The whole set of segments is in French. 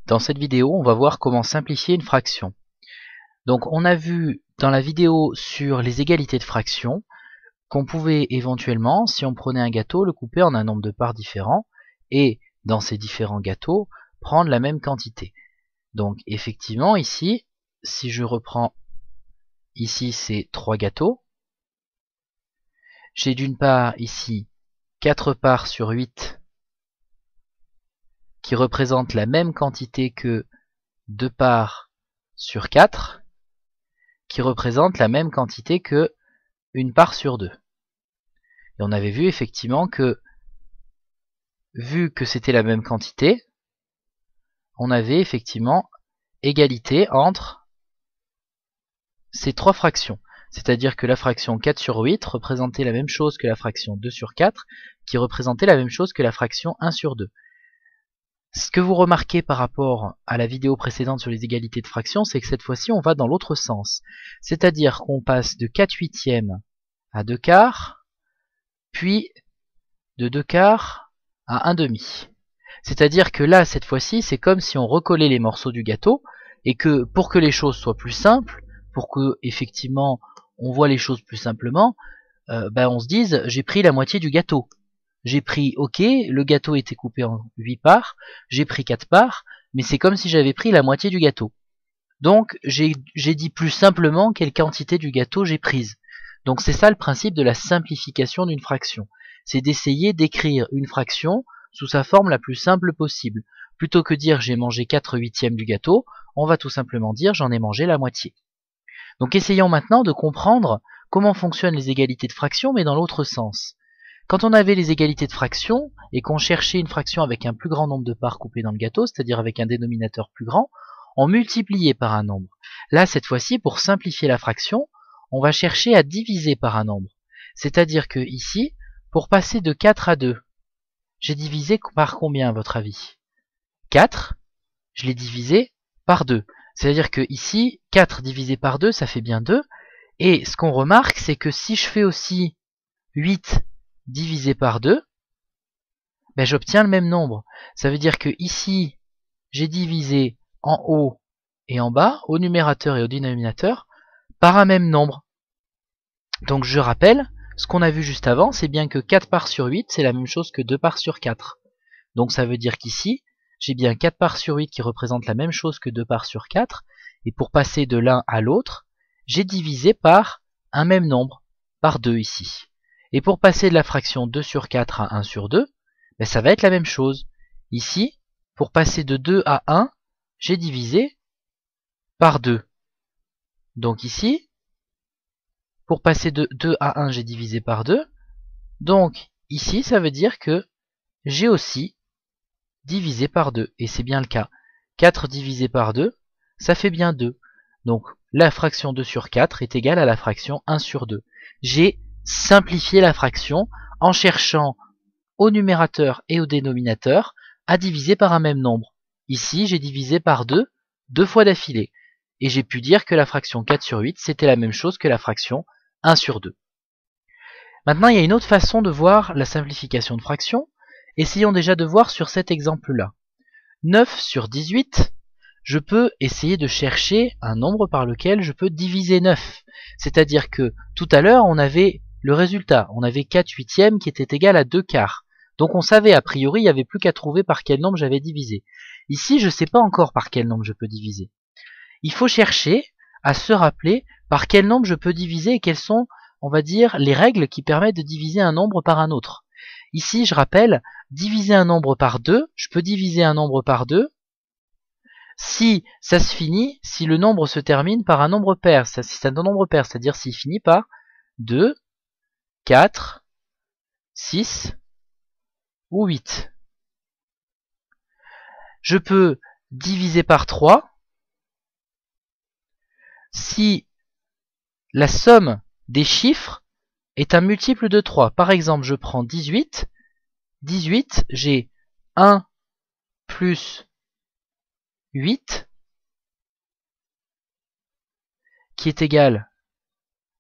Dans cette vidéo, on va voir comment simplifier une fraction. Donc on a vu dans la vidéo sur les égalités de fractions qu'on pouvait éventuellement, si on prenait un gâteau, le couper en un nombre de parts différents et dans ces différents gâteaux, prendre la même quantité. Donc effectivement ici, si je reprends, ici c'est 3 gâteaux. J'ai d'une part ici 4 parts sur 8 qui représentent la même quantité que 2 parts sur 4 qui représentent la même quantité que 1 part sur 2. Et on avait vu effectivement que, vu que c'était la même quantité, on avait effectivement égalité entre ces trois fractions. C'est-à-dire que la fraction 4 sur 8 représentait la même chose que la fraction 2 sur 4, qui représentait la même chose que la fraction 1 sur 2. Ce que vous remarquez par rapport à la vidéo précédente sur les égalités de fractions, c'est que cette fois-ci on va dans l'autre sens. C'est-à-dire qu'on passe de 4 huitièmes à 2 quarts, puis de 2 quarts à 1 demi. C'est-à-dire que là, cette fois-ci, c'est comme si on recollait les morceaux du gâteau, et que pour que les choses soient plus simples, pour que effectivement on voit les choses plus simplement, on se dise j'ai pris la moitié du gâteau. J'ai pris, ok, le gâteau était coupé en 8 parts, j'ai pris 4 parts, mais c'est comme si j'avais pris la moitié du gâteau. Donc j'ai dit plus simplement quelle quantité du gâteau j'ai prise. Donc c'est ça le principe de la simplification d'une fraction. C'est d'essayer d'écrire une fraction sous sa forme la plus simple possible. Plutôt que dire j'ai mangé 4 huitièmes du gâteau, on va tout simplement dire j'en ai mangé la moitié. Donc essayons maintenant de comprendre comment fonctionnent les égalités de fractions, mais dans l'autre sens. Quand on avait les égalités de fractions, et qu'on cherchait une fraction avec un plus grand nombre de parts coupées dans le gâteau, c'est-à-dire avec un dénominateur plus grand, on multipliait par un nombre. Là, cette fois-ci, pour simplifier la fraction, on va chercher à diviser par un nombre. C'est-à-dire que ici, pour passer de 4 à 2, j'ai divisé par combien à votre avis? 4, je l'ai divisé par 2. C'est-à-dire que ici, 4 divisé par 2, ça fait bien 2. Et ce qu'on remarque, c'est que si je fais aussi 8 divisé par 2, j'obtiens le même nombre. Ça veut dire que ici, j'ai divisé en haut et en bas, au numérateur et au dénominateur, par un même nombre. Donc je rappelle, ce qu'on a vu juste avant, c'est bien que 4 parts sur 8, c'est la même chose que 2 parts sur 4. Donc ça veut dire qu'ici, j'ai bien 4 parts sur 8 qui représentent la même chose que 2 parts sur 4, et pour passer de l'un à l'autre, j'ai divisé par un même nombre, par 2 ici. Et pour passer de la fraction 2 sur 4 à 1 sur 2, ça va être la même chose. Ici, pour passer de 2 à 1, j'ai divisé par 2. Donc ici, pour passer de 2 à 1, j'ai divisé par 2. Donc ici, ça veut dire que j'ai aussi divisé par 2. Et c'est bien le cas. 4 divisé par 2, ça fait bien 2. Donc la fraction 2 sur 4 est égale à la fraction 1 sur 2. J'ai simplifié la fraction en cherchant au numérateur et au dénominateur à diviser par un même nombre. Ici, j'ai divisé par 2, 2 fois d'affilée. Et j'ai pu dire que la fraction 4 sur 8, c'était la même chose que la fraction 1 sur 2. Maintenant, il y a une autre façon de voir la simplification de fractions. Essayons déjà de voir sur cet exemple-là. 9 sur 18, je peux essayer de chercher un nombre par lequel je peux diviser 9. C'est-à-dire que tout à l'heure, on avait le résultat. On avait 4 huitièmes qui était égal à 2 quarts. Donc on savait a priori, il n'y avait plus qu'à trouver par quel nombre j'avais divisé. Ici, je ne sais pas encore par quel nombre je peux diviser. Il faut chercher à se rappeler par quel nombre je peux diviser et quelles sont, on va dire, les règles qui permettent de diviser un nombre par un autre. Ici, je rappelle, diviser un nombre par 2, je peux diviser un nombre par 2 si ça se finit, si le nombre se termine par un nombre pair, si c'est un nombre pair, c'est-à-dire s'il finit par 2, 4, 6 ou 8. Je peux diviser par 3 si la somme des chiffres est un multiple de 3. Par exemple, je prends 18. 18, j'ai 1 plus 8 qui est égal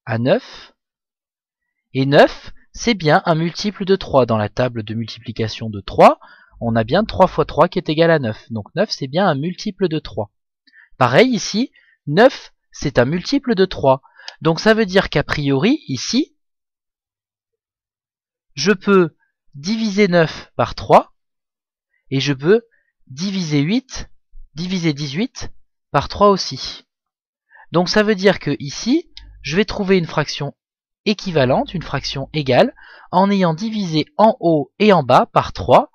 à 9. Et 9, c'est bien un multiple de 3. Dans la table de multiplication de 3, on a bien 3 fois 3 qui est égal à 9. Donc 9, c'est bien un multiple de 3. Pareil ici, 9, c'est un multiple de 3. Donc ça veut dire qu'a priori, ici, je peux diviser 9 par 3, et je peux diviser 18 par 3 aussi. Donc ça veut dire que ici, je vais trouver une fraction équivalente, une fraction égale, en ayant divisé en haut et en bas par 3.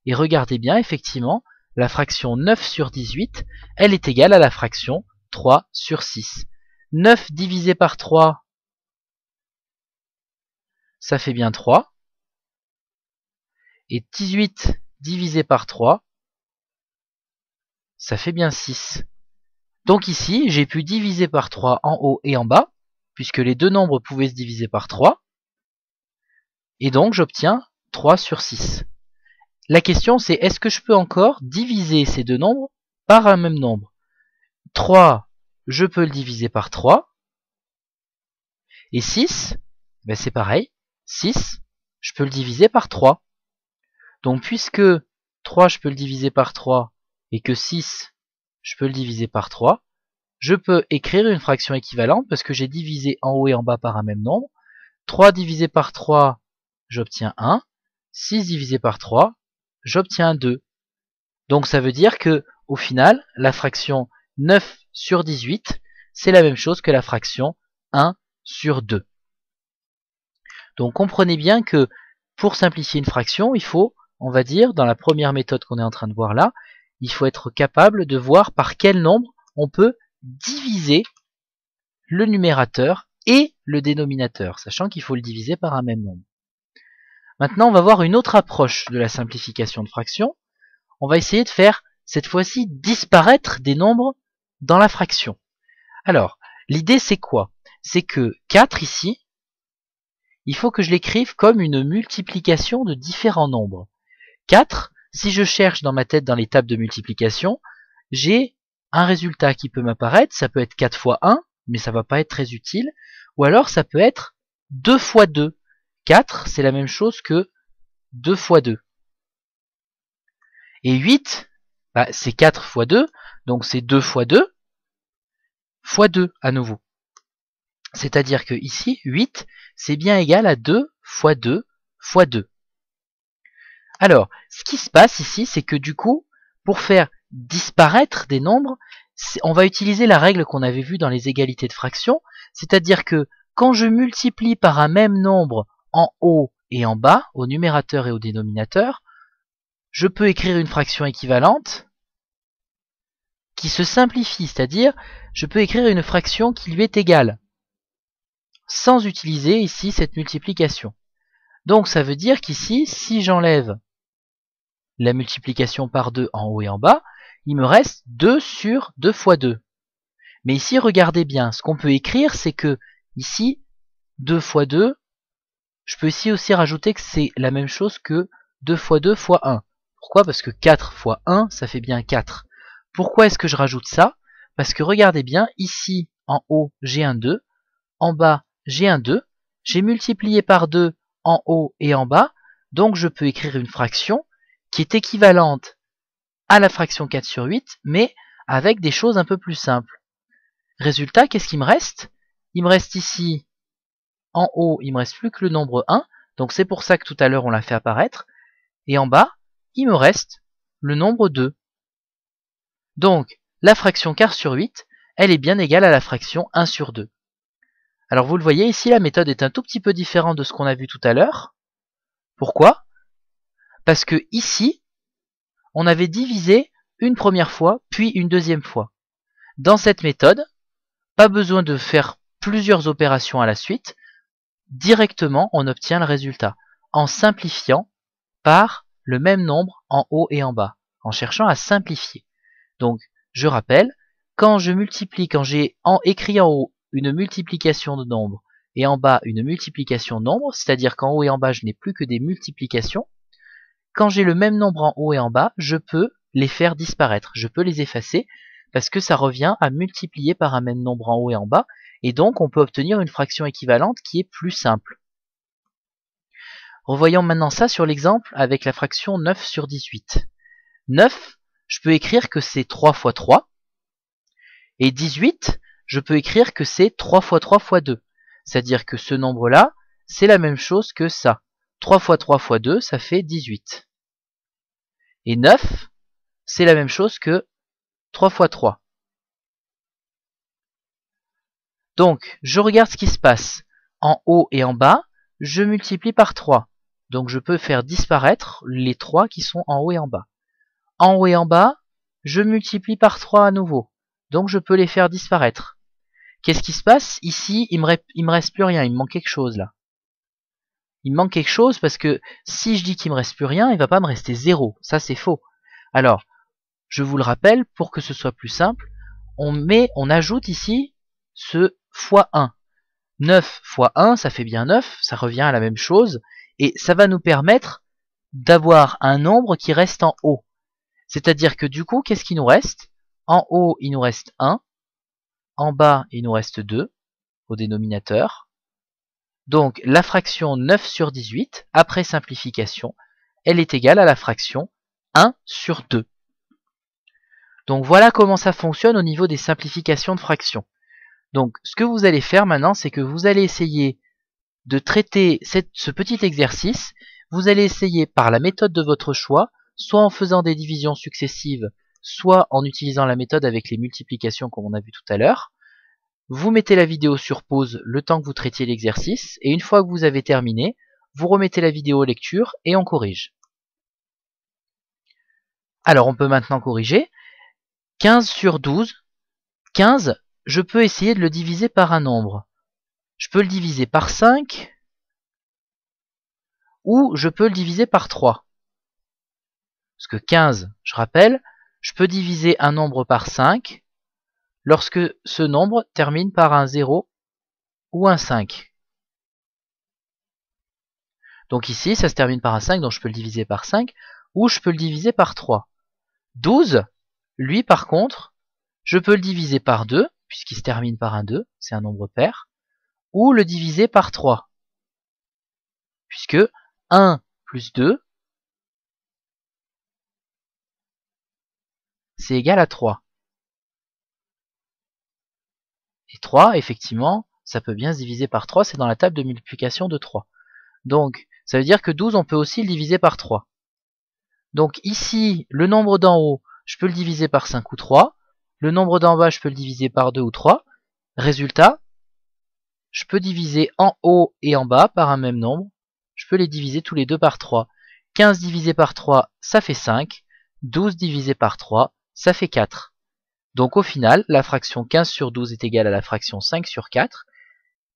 Et regardez bien, effectivement, la fraction 9 sur 18, elle est égale à la fraction 3 sur 6. 9 divisé par 3, ça fait bien 3. Et 18 divisé par 3, ça fait bien 6. Donc ici, j'ai pu diviser par 3 en haut et en bas, puisque les deux nombres pouvaient se diviser par 3. Et donc j'obtiens 3 sur 6. La question c'est, est-ce que je peux encore diviser ces deux nombres par un même nombre? 3, je peux le diviser par 3. Et 6, ben c'est pareil. 6, je peux le diviser par 3. Donc puisque 3, je peux le diviser par 3, et que 6, je peux le diviser par 3, je peux écrire une fraction équivalente parce que j'ai divisé en haut et en bas par un même nombre. 3 divisé par 3, j'obtiens 1. 6 divisé par 3, j'obtiens 2. Donc ça veut dire que, au final, la fraction 9 sur 18, c'est la même chose que la fraction 1 sur 2. Donc comprenez bien que pour simplifier une fraction, il faut, on va dire, dans la première méthode qu'on est en train de voir là, il faut être capable de voir par quel nombre on peut diviser le numérateur et le dénominateur, sachant qu'il faut le diviser par un même nombre. Maintenant, on va voir une autre approche de la simplification de fractions. On va essayer de faire, cette fois-ci, disparaître des nombres dans la fraction. Alors, l'idée c'est quoi? C'est que 4 ici, il faut que je l'écrive comme une multiplication de différents nombres. 4, si je cherche dans ma tête dans les tables de multiplication, j'ai un résultat qui peut m'apparaître, ça peut être 4 fois 1, mais ça va pas être très utile, ou alors ça peut être 2 fois 2. 4, c'est la même chose que 2 fois 2. Et 8, bah, c'est 4 fois 2, donc c'est 2 fois 2, fois 2 à nouveau. C'est-à-dire que ici, 8, c'est bien égal à 2 fois 2 fois 2. Alors, ce qui se passe ici, c'est que du coup, pour faire disparaître des nombres, on va utiliser la règle qu'on avait vue dans les égalités de fractions, c'est-à-dire que quand je multiplie par un même nombre en haut et en bas, au numérateur et au dénominateur, je peux écrire une fraction équivalente qui se simplifie, c'est-à-dire je peux écrire une fraction qui lui est égale, sans utiliser ici cette multiplication. Donc ça veut dire qu'ici, si j'enlève la multiplication par 2 en haut et en bas, il me reste 2 sur 2 fois 2. Mais ici, regardez bien, ce qu'on peut écrire, c'est que ici, 2 fois 2, je peux ici aussi rajouter que c'est la même chose que 2 fois 2 fois 1. Pourquoi? Parce que 4 fois 1, ça fait bien 4. Pourquoi est-ce que je rajoute ça? Parce que regardez bien, ici, en haut, j'ai un 2, en bas, j'ai un 2, j'ai multiplié par 2 en haut et en bas, donc je peux écrire une fraction qui est équivalente à la fraction 4 sur 8, mais avec des choses un peu plus simples. Résultat, qu'est-ce qu'il me reste? Il me reste ici, en haut, il me reste plus que le nombre 1, donc c'est pour ça que tout à l'heure on l'a fait apparaître, et en bas, il me reste le nombre 2. Donc, la fraction quart sur 8, elle est bien égale à la fraction 1 sur 2. Alors vous le voyez, ici la méthode est un tout petit peu différente de ce qu'on a vu tout à l'heure. Pourquoi? Parce que ici, on avait divisé une première fois, puis une deuxième fois. Dans cette méthode, pas besoin de faire plusieurs opérations à la suite, directement on obtient le résultat, en simplifiant par le même nombre en haut et en bas, en cherchant à simplifier. Donc, je rappelle, quand je multiplie, quand j'ai écrit en haut une multiplication de nombres et en bas une multiplication de nombres, c'est-à-dire qu'en haut et en bas je n'ai plus que des multiplications, quand j'ai le même nombre en haut et en bas, je peux les faire disparaître, je peux les effacer, parce que ça revient à multiplier par un même nombre en haut et en bas, et donc on peut obtenir une fraction équivalente qui est plus simple. Revoyons maintenant ça sur l'exemple avec la fraction 9 sur 18. 9, je peux écrire que c'est 3 fois 3. Et 18, je peux écrire que c'est 3 fois 3 fois 2. C'est-à-dire que ce nombre-là, c'est la même chose que ça. 3 fois 3 fois 2, ça fait 18. Et 9, c'est la même chose que 3 fois 3. Donc, je regarde ce qui se passe. En haut et en bas, je multiplie par 3. Donc, je peux faire disparaître les 3 qui sont en haut et en bas. En haut et en bas, je multiplie par 3 à nouveau. Donc, je peux les faire disparaître. Qu'est-ce qui se passe? Ici, il me reste plus rien. Il me manque quelque chose, là. Il me manque quelque chose parce que si je dis qu'il me reste plus rien, il va pas me rester 0. Ça, c'est faux. Alors, je vous le rappelle, pour que ce soit plus simple, on ajoute ici ce fois 1. 9 fois 1, ça fait bien 9, ça revient à la même chose, et ça va nous permettre d'avoir un nombre qui reste en haut. C'est-à-dire que du coup, qu'est-ce qu'il nous reste? En haut, il nous reste 1, en bas, il nous reste 2 au dénominateur. Donc la fraction 9 sur 18, après simplification, elle est égale à la fraction 1 sur 2. Donc voilà comment ça fonctionne au niveau des simplifications de fractions. Donc ce que vous allez faire maintenant, c'est que vous allez essayer de traiter ce petit exercice. Vous allez essayer par la méthode de votre choix, soit en faisant des divisions successives, soit en utilisant la méthode avec les multiplications comme on a vu tout à l'heure. Vous mettez la vidéo sur pause le temps que vous traitiez l'exercice, et une fois que vous avez terminé, vous remettez la vidéo lecture et on corrige. Alors on peut maintenant corriger. 15 sur 12, 15, je peux essayer de le diviser par un nombre. Je peux le diviser par 5, ou je peux le diviser par 3. Parce que 15, je rappelle, je peux diviser un nombre par 5 lorsque ce nombre termine par un 0 ou un 5. Donc ici, ça se termine par un 5, donc je peux le diviser par 5, ou je peux le diviser par 3. 12, lui par contre, je peux le diviser par 2, puisqu'il se termine par un 2, c'est un nombre pair, ou le diviser par 3, puisque 1 plus 2, c'est égal à 3. Et 3, effectivement, ça peut bien se diviser par 3, c'est dans la table de multiplication de 3. Donc, ça veut dire que 12, on peut aussi le diviser par 3. Donc ici, le nombre d'en haut, je peux le diviser par 5 ou 3. Le nombre d'en bas, je peux le diviser par 2 ou 3. Résultat, je peux diviser en haut et en bas par un même nombre. Je peux les diviser tous les deux par 3. 15 divisé par 3, ça fait 5. 12 divisé par 3, ça fait 4. Donc au final, la fraction 15 sur 12 est égale à la fraction 5 sur 4.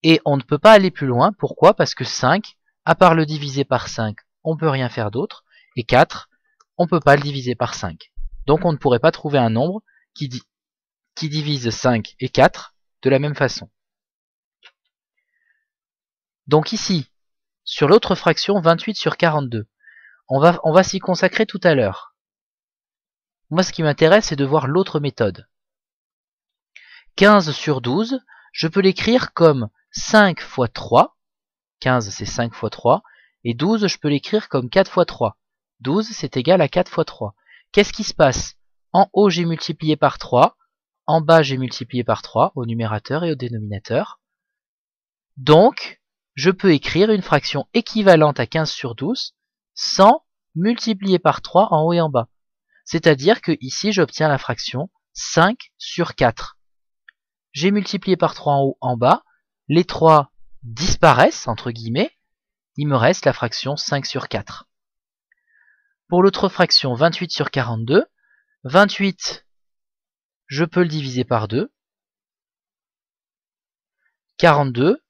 Et on ne peut pas aller plus loin. Pourquoi? Parce que 5, à part le diviser par 5, on ne peut rien faire d'autre. Et 4, on ne peut pas le diviser par 5. Donc on ne pourrait pas trouver un nombre qui divise 5 et 4 de la même façon. Donc ici, sur l'autre fraction, 28 sur 42, on va s'y consacrer tout à l'heure. Moi, ce qui m'intéresse, c'est de voir l'autre méthode. 15 sur 12, je peux l'écrire comme 5 fois 3. 15, c'est 5 fois 3. Et 12, je peux l'écrire comme 4 fois 3. 12, c'est égal à 4 fois 3. Qu'est-ce qui se passe? En haut, j'ai multiplié par 3. En bas, j'ai multiplié par 3 au numérateur et au dénominateur. Donc, je peux écrire une fraction équivalente à 15 sur 12 sans multiplier par 3 en haut et en bas. C'est-à-dire que ici, j'obtiens la fraction 5 sur 4. J'ai multiplié par 3 en haut, en bas. Les 3 disparaissent, entre guillemets. Il me reste la fraction 5 sur 4. Pour l'autre fraction, 28 sur 42, 28, je peux le diviser par 2. 42,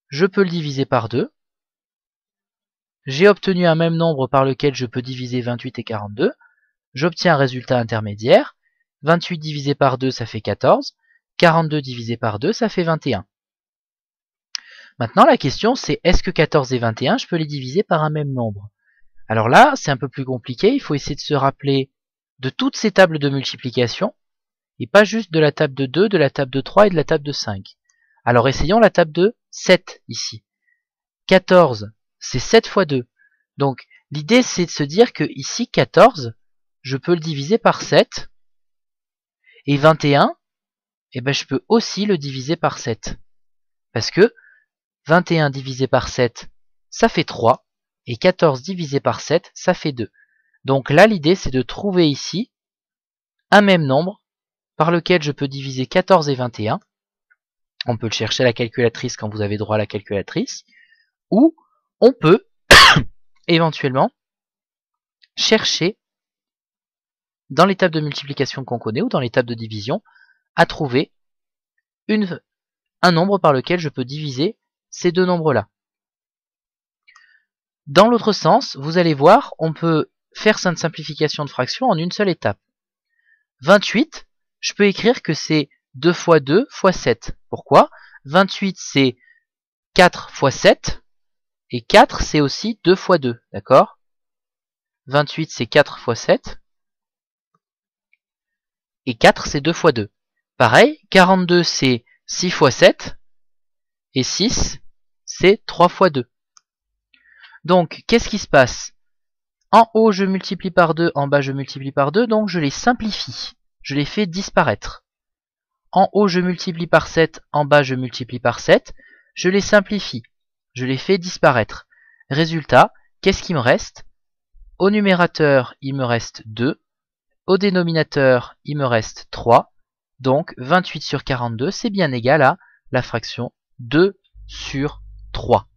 je peux le diviser par 2. J'ai obtenu un même nombre par lequel je peux diviser 28 et 42. J'obtiens un résultat intermédiaire. 28 divisé par 2, ça fait 14. 42 divisé par 2, ça fait 21. Maintenant, la question, c'est est-ce que 14 et 21, je peux les diviser par un même nombre? Alors là, c'est un peu plus compliqué. Il faut essayer de se rappeler de toutes ces tables de multiplication, et pas juste de la table de 2, de la table de 3 et de la table de 5. Alors essayons la table de 7 ici. 14, c'est 7 fois 2. Donc l'idée c'est de se dire que ici 14, je peux le diviser par 7. Et 21, eh ben, je peux aussi le diviser par 7. Parce que 21 divisé par 7, ça fait 3. Et 14 divisé par 7, ça fait 2. Donc là, l'idée, c'est de trouver ici un même nombre par lequel je peux diviser 14 et 21. On peut le chercher à la calculatrice quand vous avez droit à la calculatrice. Ou on peut éventuellement chercher dans les tables de multiplication qu'on connaît ou dans les tables de division à trouver un nombre par lequel je peux diviser ces deux nombres-là. Dans l'autre sens, vous allez voir, on peut faire cette simplification de fraction en une seule étape. 28, je peux écrire que c'est 2 fois 2 fois 7. Pourquoi? 28 c'est 4 fois 7, et 4 c'est aussi 2 fois 2, d'accord? 28 c'est 4 fois 7, et 4 c'est 2 fois 2. Pareil, 42 c'est 6 fois 7, et 6 c'est 3 fois 2. Donc, qu'est-ce qui se passe? En haut, je multiplie par 2, en bas, je multiplie par 2, donc je les simplifie. Je les fais disparaître. En haut, je multiplie par 7, en bas, je multiplie par 7. Je les simplifie. Je les fais disparaître. Résultat, qu'est-ce qui me reste? Au numérateur, il me reste 2. Au dénominateur, il me reste 3. Donc, 28 sur 42, c'est bien égal à la fraction 2 sur 3.